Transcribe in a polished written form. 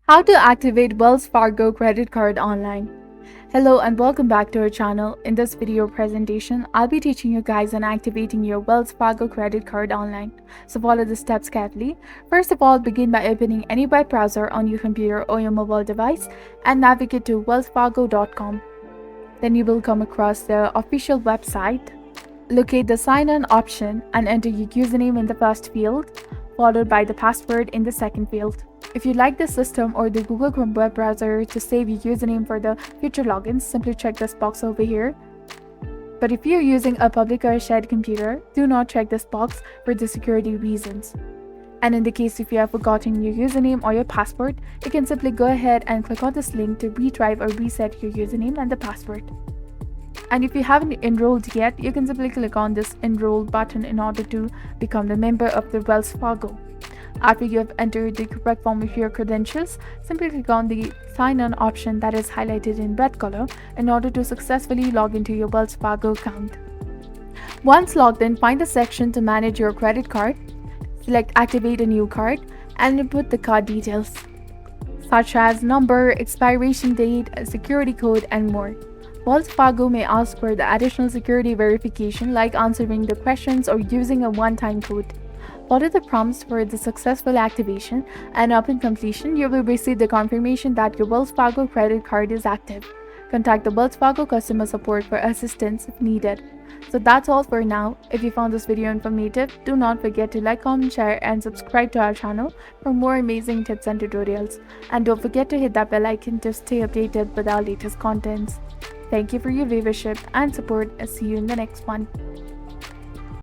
How to activate Wells Fargo credit card online. Hello and welcome back to our channel. In this video presentation, I'll be teaching you guys on activating your Wells Fargo credit card online. So follow the steps carefully. First of all, begin by opening any web browser on your computer or your mobile device and navigate to wellsfargo.com. Then you will come across the official website. Locate the sign in option and enter your username in the first field, followed by the password in the second field. If you like the system or the Google Chrome web browser to save your username for the future logins, simply check this box over here. But if you're using a public or a shared computer, do not check this box for the security reasons. And in the case if you have forgotten your username or your password, you can simply go ahead and click on this link to retrieve or reset your username and the password. And if you haven't enrolled yet, you can simply click on this enroll button in order to become the member of the Wells Fargo. After you have entered the correct form of your credentials, simply click on the sign on option that is highlighted in red color in order to successfully log into your Wells Fargo account. Once logged in, find the section to manage your credit card, select activate a new card, and input the card details, such as number, expiration date, security code, and more. Wells Fargo may ask for the additional security verification like answering the questions or using a one-time code. Follow the prompts for the successful activation, and upon completion, you will receive the confirmation that your Wells Fargo credit card is active. Contact the Wells Fargo customer support for assistance if needed. So that's all for now. If you found this video informative, do not forget to like, comment, share, and subscribe to our channel for more amazing tips and tutorials. And don't forget to hit that bell icon to stay updated with our latest contents. Thank you for your viewership and support, and see you in the next one.